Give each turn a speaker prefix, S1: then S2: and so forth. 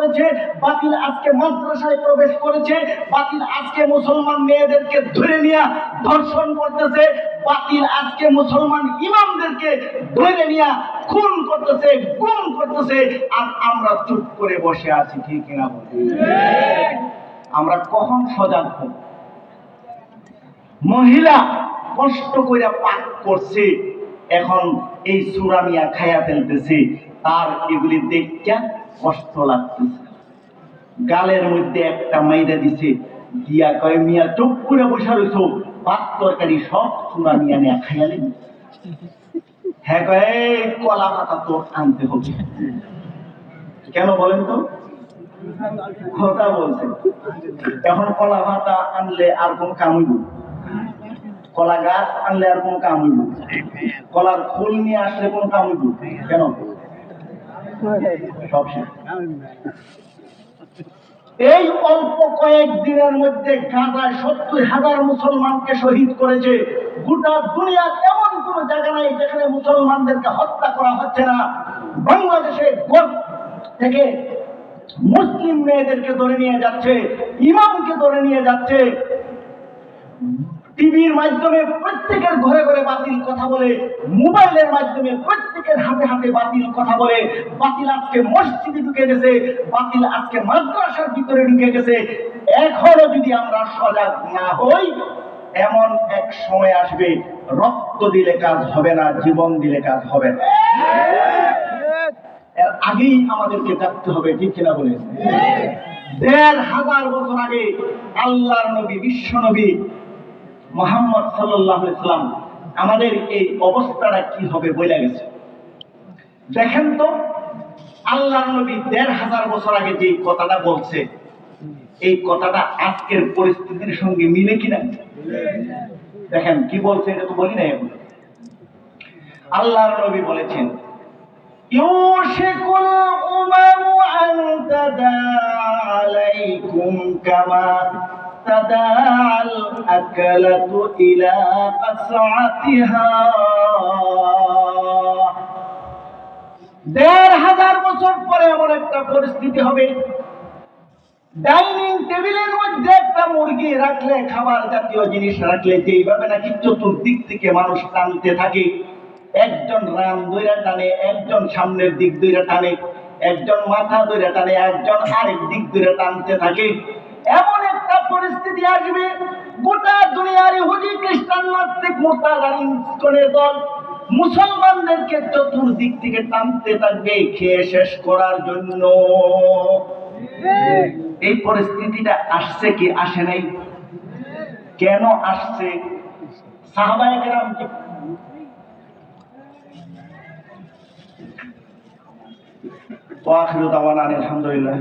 S1: করেছে, বাতিল আজকে মাদ্রাসায় প্রবেশ করেছে, বাতিল আজকে মুসলমান মেয়েদেরকে ধরে নিয়ে ধর্ষণ করতেছে, বাতিল আজকে মুসলমান ইমামদেরকে ধরে নিয়ে খুন করতেছে, গুম করতেছে, আর আমরা চুপ করে বসে আছি। ঠিক কিনা বলি? আমরা কখন সজাগ হব? মহিলা কষ্ট করে পাক করছে, এখন এই সূরা মিয়া খায়া ফেলতেছে, তার এগুলি দেখতে কষ্ট লাগতেছে। গালের মধ্যে একটা মাইরা দিছে, দিয়া কয় মিয়া চুপ করে বসে রইছো, ভাত তরকারি সব সূরা মিয়া নিয়ে খাইয়ালেন। হ্যাঁ কয় কলা পাতা তো আনতে হবে। কেন বলেন তো? কথা বলছে। এখন কলা পাতা আনলে আর কোন কাম হইব? কলা গাছ আনলে আর কোন কাম হইব? কলার ফুল নিয়ে আসলে কোন কাম হইব? কেন? সব শেষ। এই অল্প কয়েক দিনের মধ্যে গাজায় ৭০,০০০ মুসলমানকে শহীদ করেছে। গোটা দুনিয়ার এমন কোন জায়গা নাই যেখানে মুসলমানদেরকে হত্যা করা হচ্ছে না। বাংলাদেশে গোট থেকে মুসলিম মেয়েদেরকে ধরে নিয়ে যাচ্ছে, ইমামকে ধরে নিয়ে যাচ্ছে, টিভির মাধ্যমে প্রত্যেকের ঘরে ঘরে বাতিল কথা বলে, মোবাইলের মাধ্যমে প্রত্যেকের হাতে হাতে বাতিল কথা বলে। বাতিল আজকে মসজিদে ঢুকে গেছে, বাতিল আজকে মাদ্রাসার ভিতরে ঢুকে গেছে। এখনো যদি আমরা সজাগ না হই, এমন এক সময় আসবে রক্ত দিলে কাজ হবে না, জীবন দিলে কাজ হবে না। এর আগেই আমাদেরকে জানতে হবে। ঠিক কিনা বলে? ১৫০০ বছর আগে আল্লাহর নবী, বিশ্ব নবী মুহাম্মদ সাল্লাল্লাহু আলাইহি সাল্লাম আমাদের এই অবস্থাটা কি হবে বলে গেছে। দেখেন তো, আল্লাহর নবী ১৫০০ বছর আগে যে কথাটা বলছে, এই কথাটা আজকের পরিস্থিতির সঙ্গে মিলে কিনা? দেখেন কি বলছে, এটা তো বলি নাই এখন। আল্লাহর নবী বলেছেন, ইউশিকুল উমামু আন তাদা আলাইকুম কামা তাদাল আকালাতু ইলা কাসআতিহা। ১৫০০ বছর পরে এমন একটা পরিস্থিতি হবে, ডাইনিং টেবিলের মধ্যে একটা মুরগি রাখলে, খাবার জাতীয় জিনিস রাখলে যেইভাবে নাকি চতুর্দিক থেকে মানুষ টানতে থাকে, একজন রান ধইরা টানে, একজন সামনের দিক ধইরা টানে, একজন মাথা ধইরা টানে, একজন আরেক দিক ধইরা টানতে থাকে, এমন একটা পরিস্থিতি আসবে, গোটা দুনিয়ার ইহুদি, খ্রিস্টান, নাস্তিক, মুরতাদ আর ইসকনের দল মুসলমানদেরকে চতুর্দিক থেকে টানতে থাকবে খেয়ে শেষ করার জন্য। এই পরিস্থিতিটা আসছে কি আসে নাই? কেন আসছে? সাহাবায়ে কেরাম ওয়া আখিরু দাওয়ানা আলহামদুলিল্লাহ।